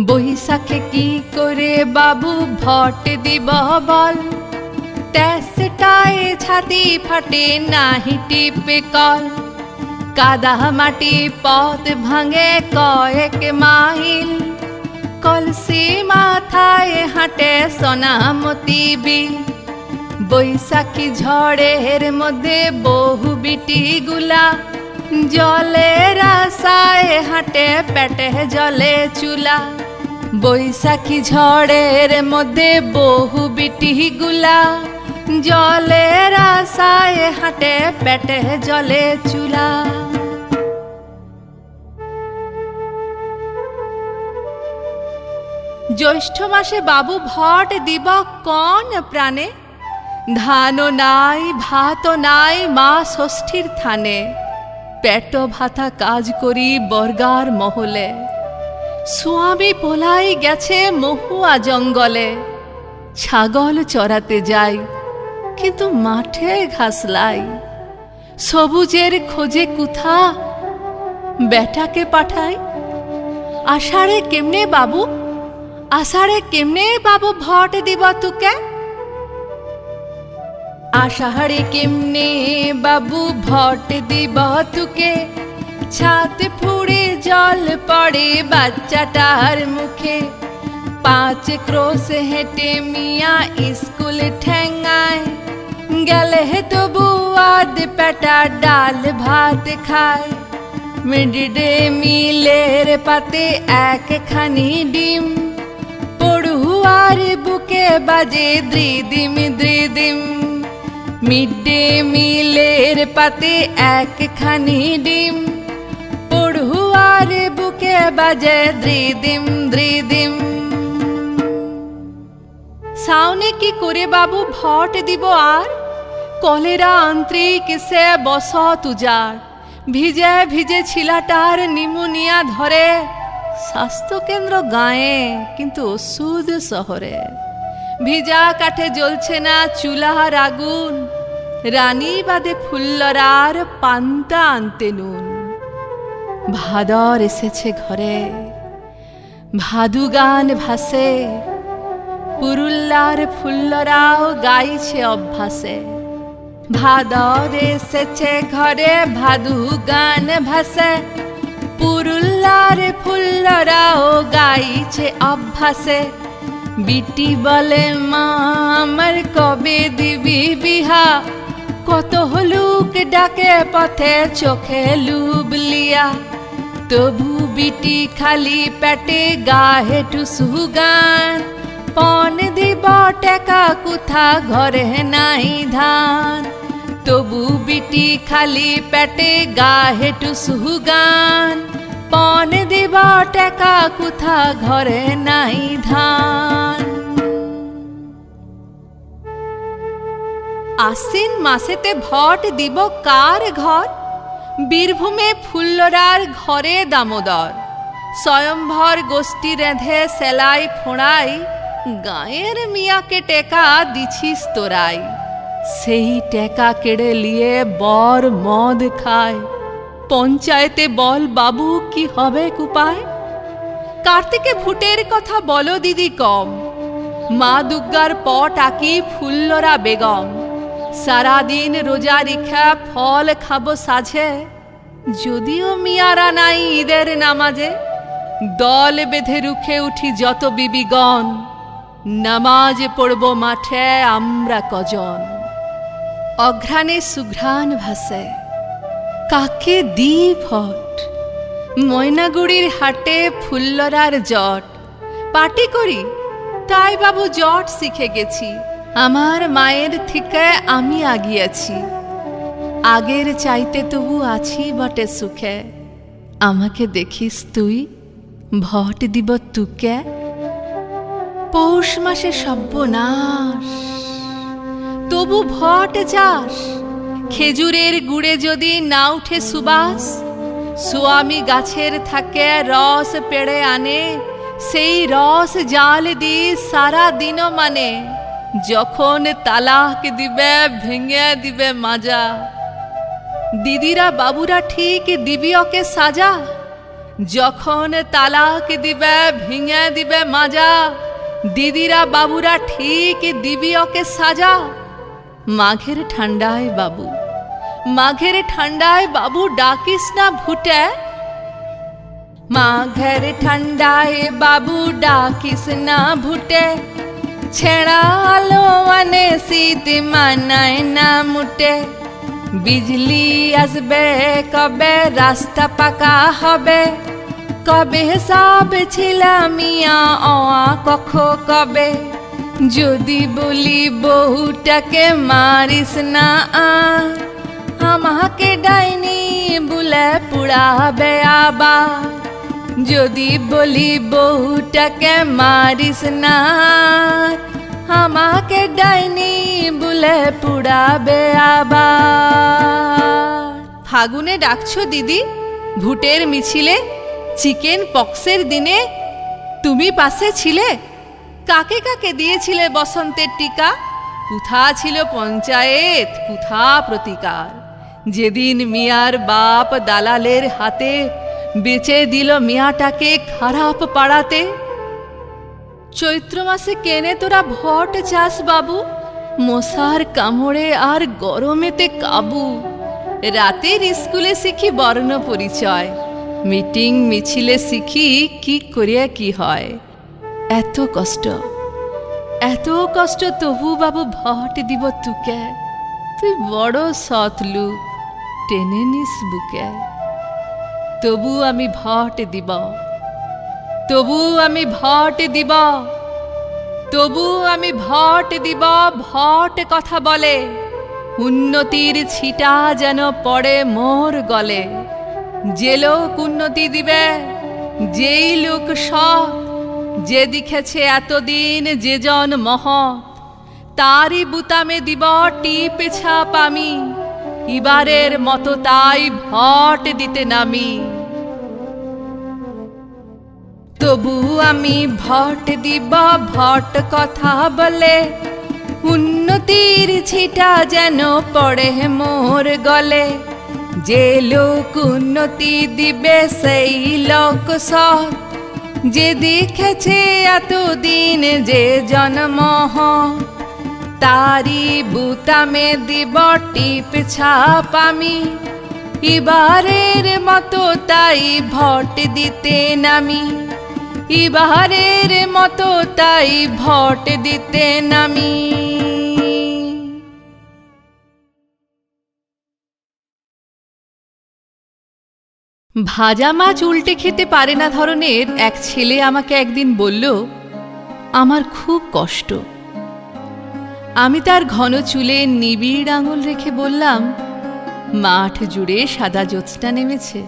Speaker 1: বৈশাখে কি করে বাবু ভট দিব বল? তেসটায় ছাতি ফাটে নাহি টিপে কল। কাদা মাটি পথ ভাঙে কয়েক মাইল, কলসি মাথায় হাঁটে সোনামতি বিল। বৈশাখী ঝড়ের মধ্যে বহু বিটি গুলা, জলের আশায় হাঁটে পেটে জলে চুলা। বৈশাখী ঝড়ের মধ্যে বহু বিটি গুলা, জলের আশায় হাঁটে পেটে জলে চুলা। জ্যৈষ্ঠ মাসে বাবু ভট দিব কোন প্রাণে? ধানও নাই ভাতও নাই মা ষষ্ঠীর থানে। পেট ভাতা কাজ করি বর্গার মহলে, স্বামী পোলাই গেছে মহুয়া জঙ্গলে। ছাগল চড়াতে যাই কিন্তু মাঠে ঘাস লাই, সবুজের খোঁজে কুথা বেটাকে পাঠাই। আষাঢ়ে কেমনে বাবু, আষাঢ়ে কেমনে বাবু ভট দিব তুকে? আষাঢ়ে কেমনে বাবু ভট দিব তুকে? ছাদ ফুড়ে জল পড়ে বাচ্চাটার মুখে। 5 ক্রোশ হেঁটে মিয়া স্কুল ঠেঙ্গায়, গেলে তবু আধ পেটা ডাল ভাত খায়। মিড ডে মিলের পাতে একখানি ডিম, পড়ুয়ার বুকে বাজে দ্রিদিম দ্রিদিম। মিড ডে মিলের পাতে একখানি ডিম, পড়ুয়ার বুকে বাজে দ্রিদিম দ্রিদিম। সাউনে কি করে বাবু ভট দিব আর? কলেরা আন্ত্রিক সে বস তুজার। ভিজে ভিজে ছিলাটার নিমোনিয়া ধরে। স্বাস্থ্যকেন্দ্র গাঁয়ে কিন্তু ওষুধ শহরে। ভিজা কাঠে জ্বলছে না চুলার আগুন, রানী বাদে ফুল্লরার পান্তা আনতে নুন। ভাদর এসেছে ঘরে, ভাদু গান ভাসে, পুরুল্লার ফুল্লরাও গাইছে অভ্যাসে। ভাদর এসেছে ঘরে ভাদু গান ভাসে, পুরুল্লার ফুল্লরাও গাইছে অভ্যাসে। বিটি বলে মা আমার কবে দিবি বিহা, কত হলুক ডাকে পথে চোখে লুবলিয়া। তবু বিটি খালি পেটে গাহে টুসু গান, পন দিব টেকা কুথা ঘরে নাই ধান। তবু বিটি খালি পেটে গাহে টুসু গান, পন দিব টেকা কুথা ঘরে নাই ধান। আশ্বিন মাসেতে ভট দিব কার ঘর, বীরভূমে ফুল্লরার ঘরে দামোদর। স্বয়ম্ভর গোষ্ঠী রেঁধে সেলাই ফোঁড়াই, গাঁয়ের মিয়াকে টেকা দিছিস তোরাই। সেই টেকা কেড়ে লিয়ে বর মদ খায়, পঞ্চায়েতে বল বাবু কি হবে কুপায়। কার্তিকে ভুটের কথা বলো দিদি কম, মা দুর্গার পট আঁকি ফুল্লরা বেগম। সারাদিন রোজা রেখা ফল খাবো সাঝে, যদিও মিয়ারা নাই ঈদের নামাজে। দল বেঁধে রুখে উঠি যত বিবিগণ, নামাজ পড়ব মাঠে আমরা কজন। অঘ্রাণে সুঘ্রাণ ভাসে, কাকে দি ভট। ময়নাগুড়ির হাটে ফুল্লরার জট, পাটি করি তাই বাবু জট শিখে গেছি। আমার মায়ের থেকে আমি আগিয়েছি, আগের চাইতে তবু আছি বটে সুখে। আমাকে দেখিস তুই, ভট দিব তুকে। পৌষ মাসে সর্বনাশ, তবু ভট যাস। খেজুরের গুড়ে যদি না উঠে সুবাস, স্বামী গাছের থাকে রস পেড়ে আনে, সেই রস জাল দি সারা দিন মানে। যখন তালাক দিবে ভেঙে দিবে মাজা, দিদিরা বাবুরা ঠিক দিবি ওকে সাজা। যখন তালাক দিবে ভেঙে দিবে মাজা, দিদিরা বাবুরা ঠিক দিবি ওকে সাজা। মাঘের ঠান্ডায় বাবু, মাঘের ঠান্ডায় বাবু ডাকিস না ভুটে। মাঘের ঠান্ডায় বাবু ডাকিস না ভুটে, ছেঁড়া আলো আনে শীত মানায় না মুটে। বিজলি আসবে কবে, রাস্তা পাকা হবে কবে, সব ছিলামিয়া অয়া কখ কবে। যদি বলি বহুটাকে মারিস না আর, আমাকে ডাইনি বলে পুড়াবে আবার। যদি বলি বহুটাকে মারিস না, আমাকে ডাইনি বলে পুড়াবে আবার। ফাগুনে ডাকছো দিদি ভুটের মিছিলে, চিকেন পক্সের দিনে তুমি পাশে ছিলে। কাকে কাকে দিয়েছিলে বসন্তের টিকা, কুথা ছিল পঞ্চায়েত কুথা প্রতিকার। যেদিন মিয়ার বাপ দালালের হাতে বেচে দিল মিয়াটাকে খারাপ পাড়াতে। চৈত্র মাসে কেনে তোরা ভট চাস বাবু, মশার কামড়ে আর গরমেতে কাবু। রাতের স্কুলে শিখি বর্ণ পরিচয়, মিটিং মিছিলে শিখি কি করিয়া কি হয়। এত কষ্ট, এত কষ্ট তবু বাবু ভট দিব তুকে। তুই বড় সৎ লোক, টেনে নিস বুকে। তবু আমি ভট দিব, তবু আমি ভট দিব, তবু আমি ভট দিব। ভট কথা বলে, উন্নতির ছিটা যেন পড়ে মোর গলে। যে লোক উন্নতি দিবে, যেই লোক সৎ, যে দেখেছে এতদিন যে জন মহৎ, তারই বুতামে দিব টিপ ছাপ আমি। এবারের মতো তাই ভট দিতে নামি। তবু আমি ভট দিব, ভট কথা বলে, উন্নতির ছিটা যেন পড়ে মোর গলে। যে লোক উন্নতি দিবে সেই লোক সৎ, যে দেখেছে এতদিন যে জন্ম, তারি বুতামে দিব টিপ ছাপ আমি, এবারের মতো তাই ভোট দিতে নামি, এবারের মতো তাই ভোট দিতে নামি। ভাজা মাছ উল্টে খেতে পারে না ধরনের এক ছেলে আমাকে একদিন বলল, আমার খুব কষ্ট। আমি তার ঘন চুলে নিবিড় আঙুল রেখে বললাম, মাঠ জুড়ে সাদা জ্যোৎস্না নেমেছে,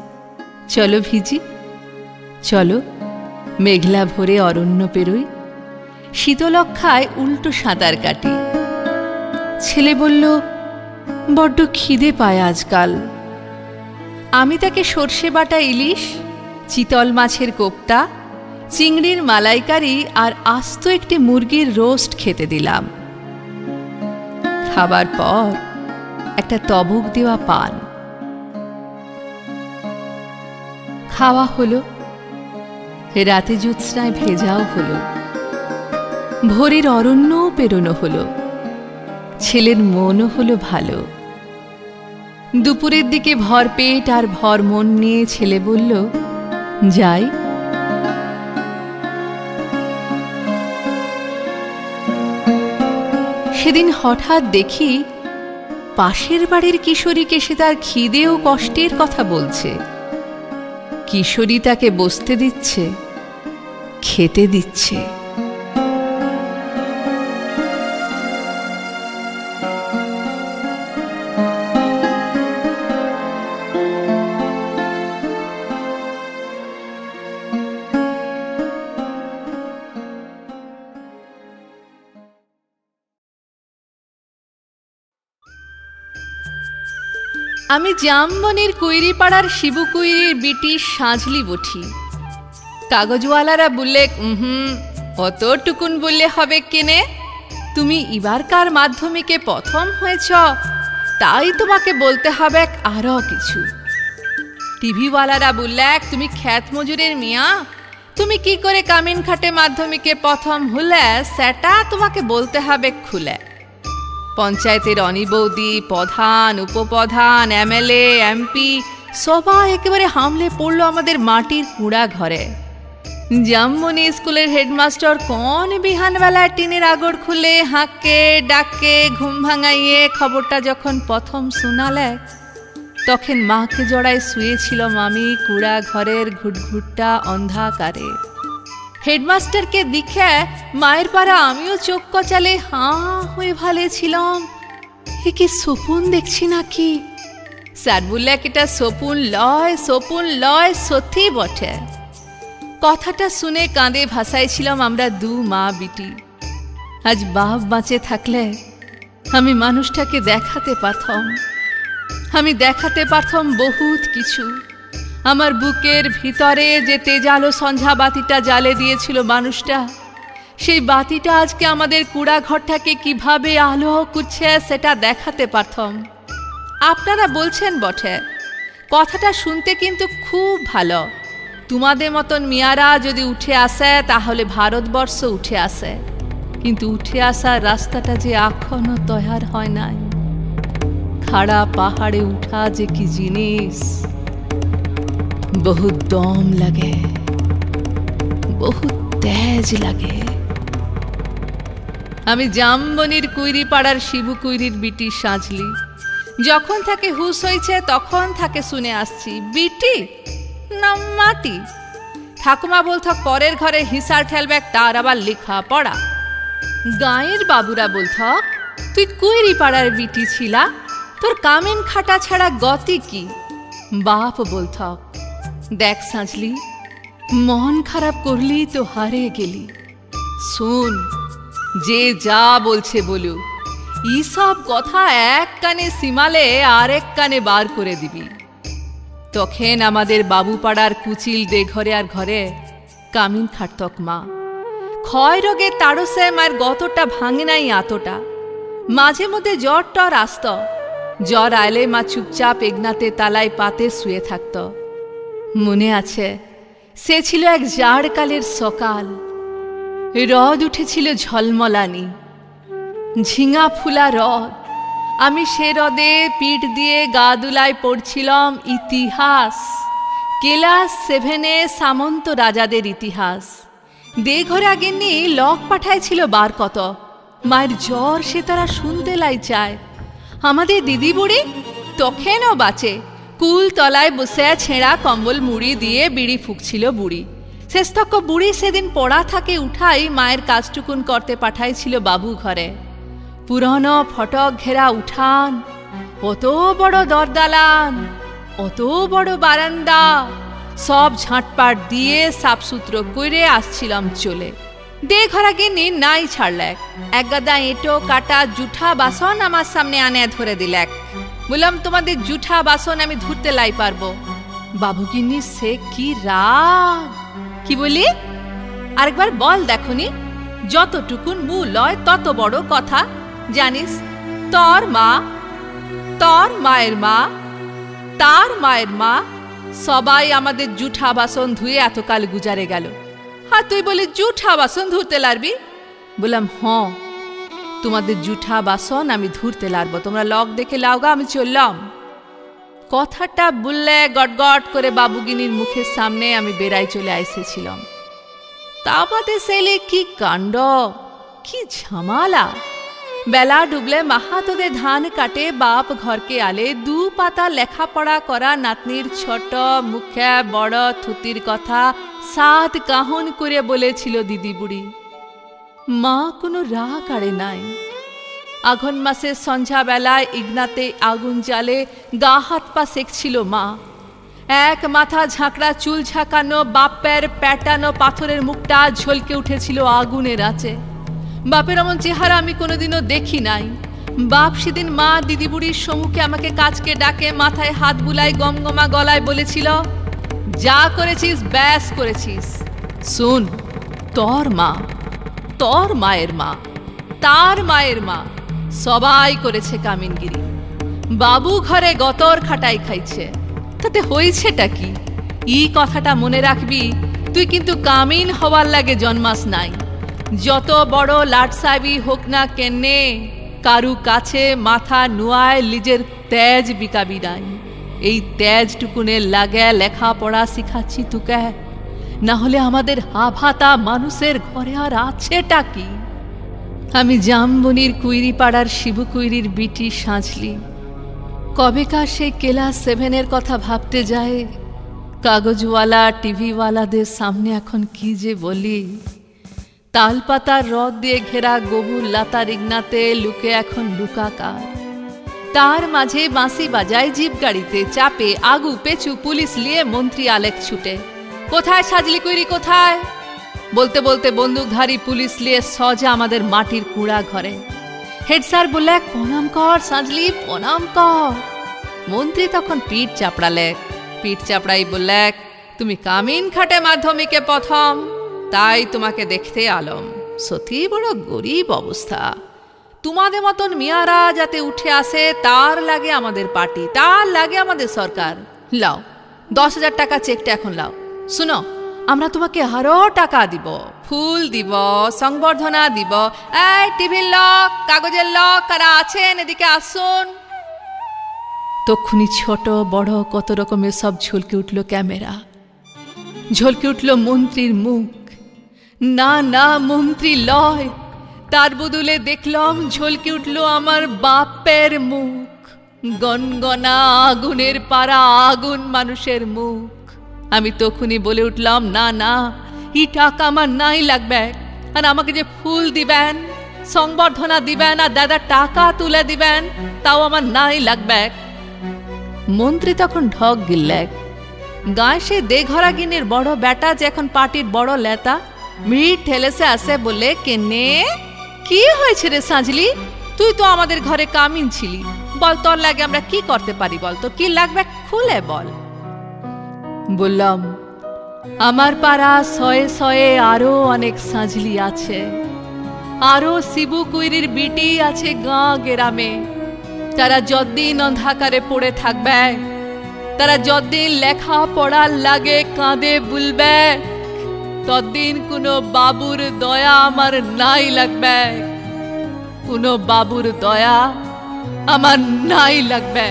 Speaker 1: চলো ভিজি, চলো মেঘলা ভরে অরণ্য পেরোই, শীতলক্ষায় উল্টো সাঁতার কাটি। ছেলে বলল, বড্ড খিদে পায় আজকাল। আমি তাকে সর্ষে বাটা ইলিশ, চিতল মাছের কোপ্তা, চিংড়ির মালাইকারি আর আস্ত একটি মুরগির রোস্ট খেতে দিলাম। খাবার পর একটা তবক দেওয়া পান খাওয়া হলো। রাতে জ্যোৎস্নায় ভেজাও হলো, ভোরের অরণ্যও পেরোনো হলো, ছেলের মনও হলো ভালো। দুপুরের দিকে ভর পেট আর ভর মন নিয়ে ছেলে বলল, যাই। সেদিন হঠাৎ দেখি পাশের বাড়ির কিশোরীকে সে তার খিদে ও কষ্টের কথা বলছে। কিশোরী তাকে বসতে দিচ্ছে, খেতে দিচ্ছে। আমি জামবনির কুইরিপাড়ার শিবু কুইরির বিটি সাঁঝলি বঠি। কাগজওয়ালারা বললে, অতটুকুন বললে হবে কেনে, তুমি এবারকার মাধ্যমিকে প্রথম হয়েছ, তাই তোমাকে বলতে হবে আরো কিছু। টিভিওয়ালারা বললে, তুমি খ্যাত মজুরের মিয়া, তুমি কি করে কামিন খাটে মাধ্যমিকে প্রথম হলে সেটা তোমাকে বলতে হবে খুলে। পঞ্চায়েতের অনি বৌদি, প্রধান, উপপ্রধান, এমএলএ, এমপি সবাই একেবারে হামলে পড়লো আমাদের মাটির কুড়া ঘরে। জামবনি স্কুলের হেডমাস্টার কোন বিহানবেলায় টিনের আগড় খুলে হাঁকে ডাকে ঘুম ভাঙাইয়ে খবরটা যখন প্রথম শোনালে, তখন মাকে জড়ায় শুয়েছিল মামি কুড়া ঘরের ঘুটঘুটটা অন্ধকারে। হেডমাস্টারকে দেখে মায়ের পাড়া আমিও চোখ কচালে হাঁ হয়ে ভালেছিলাম, এ কি সপুন দেখছি নাকি। স্যার বললে, এটা সপুন লয়, সপুন লয়, সত্যি বটে। কথাটা শুনে কাঁদে ভাসাইছিলাম আমরা দু মা বিটি। আজ বাপ বাঁচে থাকলে আমি মানুষটাকে দেখাতে পারতাম, আমি দেখাতে পারতাম বহুত কিছু। আমার বুকের ভিতরে যে তেজালো সন্ধ্যা বাতিটা জ্বালে দিয়েছিল মানুষটা, সেই বাতিটা আজকে আমাদের কুড়া ঘরটাকে কিভাবে আলো করছে সেটা দেখাতে পারতাম। আপনারা বলছেন বটে, কথাটা শুনতে কিন্তু খুব ভালো। তোমাদের মতন মিয়ারা যদি উঠে আসে তাহলে ভারতবর্ষ উঠে আসে, কিন্তু উঠে আসার রাস্তাটা যে এখনো তৈয়ার হয় নাই। খাড়া পাহাড়ে উঠা যে কি জিনিস, বহুত দম লাগে, বহুত তেজ লাগে। আমি জামবনির কুইরিপাড়ার শিবু কুইরির বিটি সাঁঝলি। যখন তাকে হুঁশ হয়েছে তখন তাকে শুনে আসছি, বিটি না মাটি। ঠাকুমা বলত, পরের ঘরে হিসার ঠেলবে, তার আবার লেখা পড়া। গাঁয়ের বাবুরা বলত, তুই কুইরিপাড়ার বিটি ছিলা, তোর কামিন খাটা ছাড়া গতি কি। বাপ বলত, দেখ সাঁঝলি, মন খারাপ করলি তো হারে গেলি। শুন, যে যা বলছে বলুক, এইসব কথা এক কানে সিমালে আরেক কানে বার করে দিবি। তখন আমাদের বাবুপাড়ার কুচিল দে ঘরে আর ঘরে কামিন খাটতক মা। ক্ষয় রোগে তাড়সে মায়ের গতটা ভাঙে নাই আতটা। মাঝে মধ্যে জ্বর টর আসত, জ্বর আইলে মা চুপচাপ এগনাতে তালায় পাতে শুয়ে থাকত। মনে আছে, সে ছিল এক জাড়কালের সকাল, রদ উঠেছিল ঝলমলানি। ঝিঙা ফুলা হ্রদ। আমি সে হ্রদে পিঠ দিয়ে গা দুলায় পড়ছিলাম ইতিহাস, ক্লাস 7-এ সামন্ত রাজাদের ইতিহাস। দেঘরে আগেনি লক পাঠাইছিল বার কত, মায়ের জ্বর সে তারা শুনতে লাই চায়। আমাদের দিদি বুড়ি তখেনও বাঁচে, কুল তলায় বসে ছেঁড়া কম্বল মুড়ি দিয়ে বিড়ি ফুঁকছিল বুড়ি। শেষতক বুড়ি সেদিন পড়া থাকে উঠাই মায়ের কাজটুকুন করতে পাঠাইছিল বাবু ঘরে। পুরনো ফটক ঘেরা উঠান, অত বড় দরদালান, অত বড় বারান্দা, সব ঝাঁটপাট দিয়ে সাফসুত্র করে আসছিলাম চলে। দেঘরা গিনি নাই ছাড়লেক, এক গাদা এঁটো কাটা জুঠা বাসন আমার সামনে আনে ধরে দিলেক। বললাম তোমাদের জুঠা বাসন আমি ধরতে লাই পারবো। বাবুগিন্নি সে কি রাগ! কি বলি? আরেকবার বল দেখনি, যতটুকুন মু লয় তত বড় কথা। জানিস তোর মা, তোর মায়ের মা, তার মায়ের মা সবাই আমাদের জুঠা বাসন ধুয়ে এতকাল গুজারে গেল, আর তুই বলি জুঠা বাসন ধুতে লারবি? বললাম হ্যাঁ, তোমাদের জুঠা বাসন আমি ধুতে লারবো, তোমরা লক দেখে লাওগা, আমি চললাম। কথাটা বললে গটগট করে বাবুগিনীর মুখের সামনে আমি বেড়াই চলে এসেছিলাম। তা বাদে সেলে কি কাণ্ড, কি ঝামালা! বেলা ডুবলে মাহাতোদের ধান কাটে বাপ ঘরকে আলে, 2 পাতা লেখাপড়া করা নাতনির ছোট মুখে বড় থুতির কথা 7 কাহন করে বলেছিল দিদি বুড়ি। মা কোনো রাগ আড়ে নাই। আঘন মাসে সন্ধ্যাবেলায় ইগনাতে আগুন জ্বালে গা হাত পা সেঁকছিল মা। এক মাথা ঝাঁকড়া চুল ঝাঁকানো বাপের প্যাটানো পাথরের মুখটা ঝলকে উঠেছিল আগুনের আঁচে। বাপের এমন চেহারা আমি কোনোদিনও দেখি নাই। বাপ সেদিন মা দিদি বুড়ির সম্মুখে আমাকে কাজকে ডাকে মাথায় হাত বুলাই গমগমা গলায় বলেছিল, যা করেছিস ব্যাস করেছিস। শুন, তোর মা, তোর মায়ের মা, তার মায়ের মা সবাই করেছে কামিনগিরি। বাবু ঘরে গতর খাটাই খাইছে, তাতে হয়েছেটা কি? এই কথাটা মনে রাখবি, তুই কিন্তু কামিন হওয়ার লাগে জন্মাস নাই। যত বড় লাট সাহেবই হোক না কেনে, কারু কাছে মাথা নুয়ায় নিজের তেজ বিকাবি নাই। এই তেজটুকুনের লাগে লেখাপড়া শিখাচ্ছি তোকে, না হলে আমাদের হাভাতা মানুষের ঘরে আর আছেটা কি? আমি জামবনির কুইরি পাড়ার শিবু কুইরির বিটি সাঁঝলি। কবেকার সেই ক্লাস 7-এর কথা ভাবতে যায়। কাগজওয়ালা টিভিওয়ালাদের সামনে এখন কি যে বলি। তালপাতার রদ দিয়ে ঘেরা গবুর লাতার ইগনাতে লুকে এখন লুকাকার। তার মাঝে বাঁশি বাজায় জিপ গাড়িতে চাপে আগু পেছু পুলিশ নিয়ে মন্ত্রী আলেক ছুটে। কোথায় সাজলি কুইরি, কোথায়? বলতে বলতে বন্দুকধারী পুলিশ নিয়ে সজা আমাদের মাটির কুড়া ঘরে। হেড স্যার বললে, প্রণাম কর সাজলি, প্রণাম কর। মন্ত্রী তখন পিঠ চাপড়ালে। পিঠ চাপড়াই বললে, তুমি কামিন খাটে মাধ্যমিকে প্রথম, তাই তোমাকে দেখতে আলম। সত্যি বড় গরিব অবস্থা। তোমাদের মতন মিয়ারা যাতে উঠে আসে তার লাগে আমাদের পার্টি, তার লাগে আমাদের সরকার। লাও 10,000 টাকা চেকটা এখন লাও। শুনো, আমরা তোমাকে আরো টাকা দিব, ফুল দিব, সংবর্ধনা দিব। এই টিভির লক, কাগজের লক কারা আছেন এদিকে আসুন। তক্ষুনি ছোট বড় কত রকমের সব ঝলকে উঠল ক্যামেরা, ঝলকে উঠল মন্ত্রীর মুখ। না না, মন্ত্রী লয়, তার বদলে দেখলাম ঝলকে উঠল আমার বাপের মুখ। গনগনা আগুনের পাড়া আগুন মানুষের মুখ। আমি তখনই বলে উঠলাম, না না, এই টাকা আমার নাই লাগবে। আর আমাকে যে ফুল দিবেন, সংবর্ধনা দিবেন আর দাদা টাকা তুলে দিবেন, তাও আমার নাই লাগবে। মন্ত্রী তখন ঢক গিললেক। গায়ে সে দেঘরা গিনের বড় বেটা যে এখন পার্টির বড় লেতা, মিট ঠেলেছে আসে বলে, কেনে কি হয়েছে রে সাঁঝলি? তুই তো আমাদের ঘরে কামিন ছিলি, বল তোর লাগে আমরা কি করতে পারি, বল তোর কি লাগবে খুলে বল। বললাম, আমার পাড়া 100 আরো অনেক সাঁঝলি আছে, আরো শিবু কুইরির বিটি আছে গাঁ গ্রামে। তারা যতদিন অন্ধকারে পড়ে থাকবে, তারা যতদিন লেখা পড়ার লাগে কাঁদে বুলবে, ততদিন কোনো বাবুর দয়া আমার নাই লাগবে। কোনো বাবুর দয়া আমার নাই লাগবে।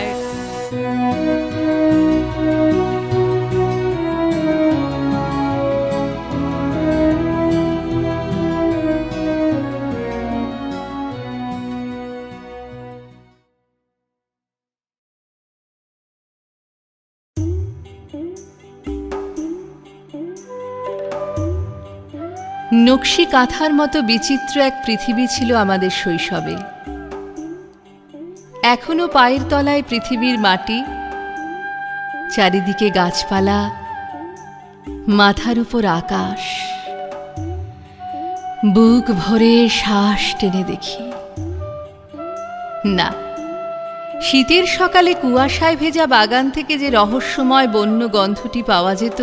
Speaker 1: নকশি কাঁথার মতো বিচিত্র এক পৃথিবী ছিল আমাদের শৈশবে। এখনো পায়ের তলায় পৃথিবীর মাটি, চারিদিকে গাছপালা, মাথার উপর আকাশ। বুক ভরে শ্বাস টেনে দেখি, না, শীতের সকালে কুয়াশায় ভেজা বাগান থেকে যে রহস্যময় বন্য গন্ধটি পাওয়া যেত,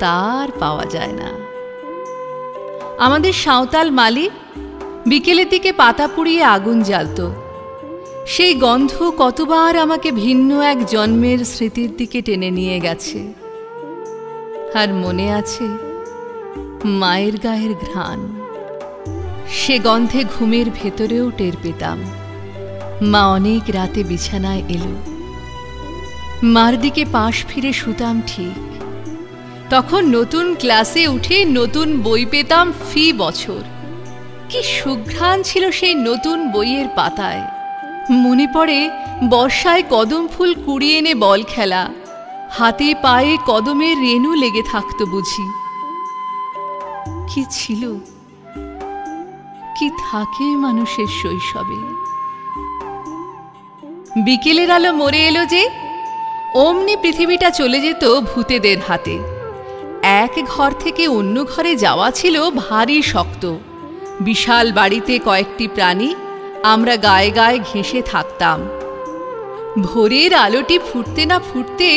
Speaker 1: তার পাওয়া যায় না। আমাদের সাঁওতাল মালি বিকেলের দিকে পাতা পুড়িয়ে আগুন জ্বালত। সেই গন্ধ কতবার আমাকে ভিন্ন এক জন্মের স্মৃতির দিকে টেনে নিয়ে গেছে। আর মনে আছে মায়ের গায়ের ঘ্রাণ। সে গন্ধে ঘুমের ভেতরেও টের পেতাম। মা অনেক রাতে বিছানায় এলো, মার দিকে পাশ ফিরে শুতাম ঠিক। তখন নতুন ক্লাসে উঠে নতুন বই পেতাম ফি বছর। কি সুঘ্রাণ ছিল সেই নতুন বইয়ের পাতায়। মনে পড়ে বর্ষায় কদম ফুল কুড়িয়ে এনে বল খেলা, হাতে পায়ে কদমের রেণু লেগে থাকত বুঝি। কি ছিল, কি থাকে মানুষের শৈশবে। বিকেলের আলো মরে এলো যে, অমনি পৃথিবীটা চলে যেত ভূতেদের হাতে। এক ঘর থেকে অন্য ঘরে যাওয়া ছিল ভারী শক্ত। বিশাল বাড়িতে কয়েকটি প্রাণী, আমরা গায়ে গায়ে ঘেঁষে থাকতাম। ভোরের আলোটি ফুটতে না ফুটতে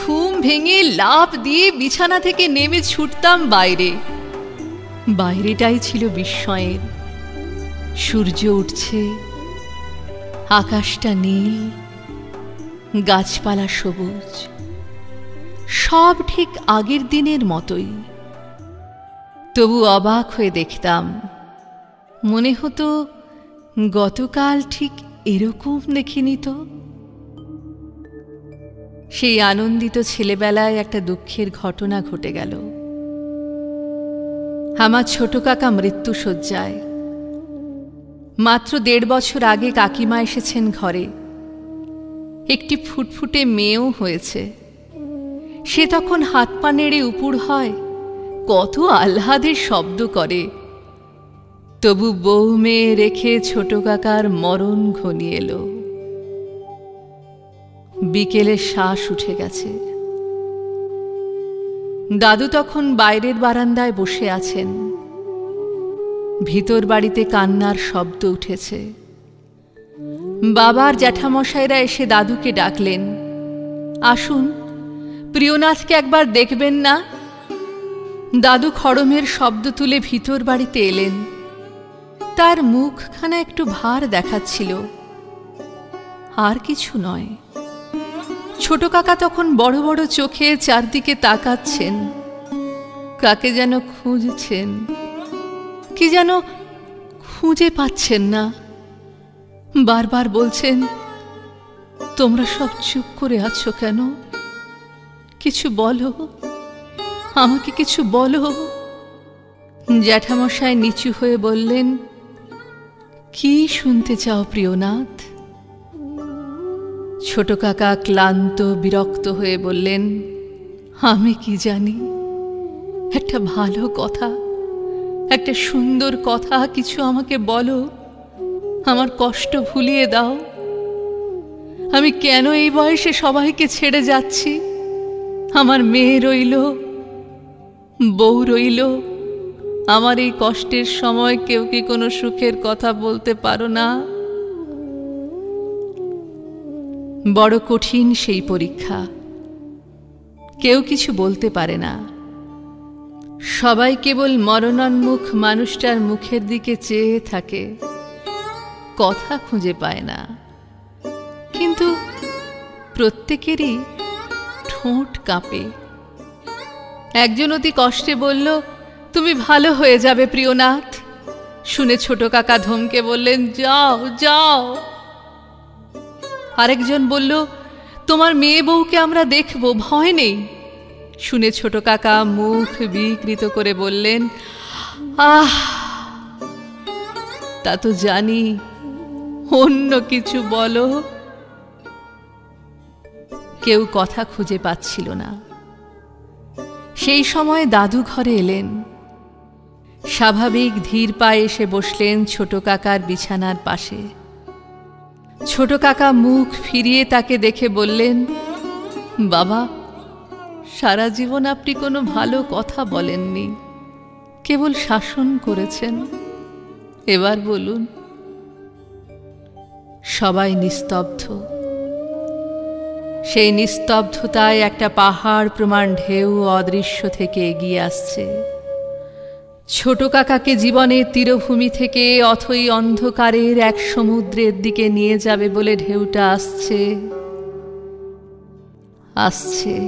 Speaker 1: ঘুম ভেঙে লাফ দিয়ে বিছানা থেকে নেমে ছুটতাম বাইরে। বাইরেটাই ছিল বিস্ময়ের। সূর্য উঠছে, আকাশটা নীল, গাছপালা সবুজ, সব ঠিক আগের দিনের মতোই। তবু অবাক হয়ে দেখতাম, মনে হতো গতকাল ঠিক এরকম দেখিনি তো। সেই আনন্দিত ছেলেবেলায় একটা দুঃখের ঘটনা ঘটে গেল। আমার ছোট কাকা মৃত্যুশয্যায়। মাত্র 1.5 বছর আগে কাকিমা এসেছেন ঘরে। একটি ফুটফুটে মেয়েও হয়েছে। সে তখন হাত পা নেড়ে উপুড় হয়, কত আহ্লাদের শব্দ করে। তবু বউ মেয়ে রেখে ছোট কাকার মরণ ঘনিয়ে এলো। বিকেলে শ্বাস উঠে গেছে। দাদু তখন বাইরের বারান্দায় বসে আছেন। ভিতর বাড়িতে কান্নার শব্দ উঠেছে। বাবার জ্যাঠামশাইরা এসে দাদুকে ডাকলেন, আসুন, প্রিয়নাথকে একবার দেখবেন না। দাদু খড়মের শব্দ তুলে ভিতর বাড়িতে এলেন। তার মুখখানা একটু ভার দেখাচ্ছিল, আর কিছু নয়। ছোট কাকা তখন বড় বড় চোখে চারদিকে তাকাচ্ছেন, কাকে যেন খুঁজছেন, কি যেন খুঁজে পাচ্ছেন না। বারবার বলছেন, তোমরা সব চুপ করে আছো কেন? কিছু বলো, আমাকে কিছু বলো। জ্যাঠামশাই নিচু হয়ে বললেন, কি শুনতে চাও প্রিয়নাথ? ছোট কাকা ক্লান্ত বিরক্ত হয়ে বললেন, আমি কি জানি, একটা ভালো কথা, একটা সুন্দর কথা কিছু আমাকে বলো। আমার কষ্ট ভুলিয়ে দাও। আমি কেন এই বয়সে সবাইকে ছেড়ে যাচ্ছি? আমার মেয়ে রইল, বউ রইল, আমার এই কষ্টের সময় কেউ কি কোনো সুখের কথা বলতে পারো না? বড় কঠিন সেই পরীক্ষা। কেউ কিছু বলতে পারে না। সবাই কেবল মরণোন্মুখ মানুষটার মুখের দিকে চেয়ে থাকে, কথা খুঁজে পায় না। কিন্তু প্রত্যেকেরই ঠোঁট কাঁপে। একজন অতি কষ্টে বলল, তুমি ভালো হয়ে যাবে প্রিয়নাথ, শুনে ছোট কাকা ধমকে বললেন, যাও যাও। আরেকজন বলল, তোমার মেয়ে বউকে আমরা দেখব, ভয় নেই। শুনে ছোট কাকা মুখ বিকৃত করে বললেন, আহ, তা তো জানি, অন্য কিছু বলো। কেউ কথা খুঁজে পাচ্ছিল না। সেই সময় দাদু ঘরে এলেন। স্বাভাবিক ধীর পায়ে এসে বসলেন ছোট কাকার বিছানার পাশে। ছোট কাকা মুখ ফিরিয়ে তাকে দেখে বললেন, বাবা, সারা জীবন আপনি কোনো ভালো কথা বলেননি, কেবল শাসন করেছেন, এবার বলুন। সবাই নিস্তব্ধ। সেই নিস্তব্ধতায় একটা পাহাড় প্রমাণ ঢেউ অদৃশ্য থেকে এগিয়ে আসছে। ছোট কাকাকে জীবনের তীরভূমি থেকে অথই অন্ধকারের এক সমুদ্রের দিকে নিয়ে যাবে বলে ঢেউটা আসছে, আসছে।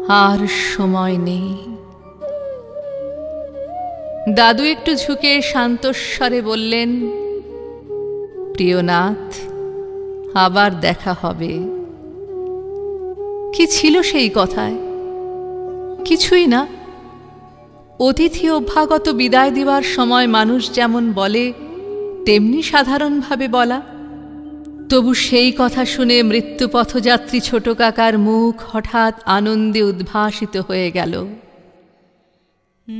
Speaker 1: আর সময় নেই। দাদু একটু ঝুঁকে শান্তস্বরে বললেন, প্রিয়নাথ, আবার দেখা হবে। কি ছিল সেই কথায়? কিছুই না। অতিথি অভ্যাগত বিদায় দেওয়ার সময় মানুষ যেমন বলে, তেমনি সাধারণভাবে বলা। তবু সেই কথা শুনে মৃত্যুপথযাত্রী ছোট কাকার মুখ হঠাৎ আনন্দে উদ্ভাসিত হয়ে গেল।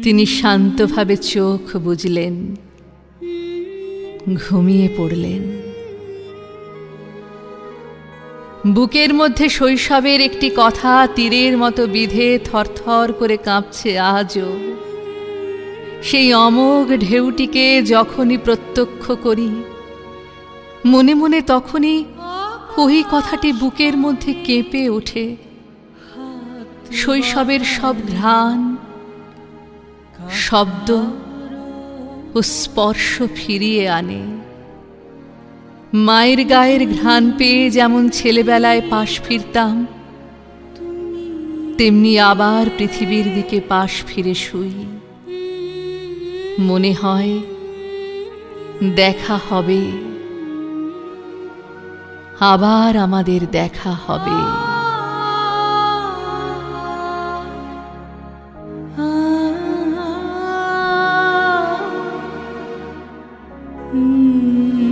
Speaker 1: তিনি শান্তভাবে চোখ বুজলেন, ঘুমিয়ে পড়লেন। বুকের মধ্যে শৈশবের একটি কথা তীরের মতো বিঁধে থরথর করে কাঁপছে আজও। সেই অমোঘ ঢেউটিকে যখনই প্রত্যক্ষ করি, মনে মনে তখনই ওই কথাটি বুকের মধ্যে কেঁপে ওঠে। শৈশবের সব ঘ্রাণ, শব্দ ও স্পর্শ ফিরিয়ে আনে। মায়ের গায়ের ঘ্রাণ পেয়ে যেমন ছেলেবেলায় পাশ ফিরতাম, তেমনি আবার পৃথিবীর দিকে পাশ ফিরে শুই। মনে হয় দেখা হবে, আবার আমাদের দেখা হবে।
Speaker 2: Mm-hmm.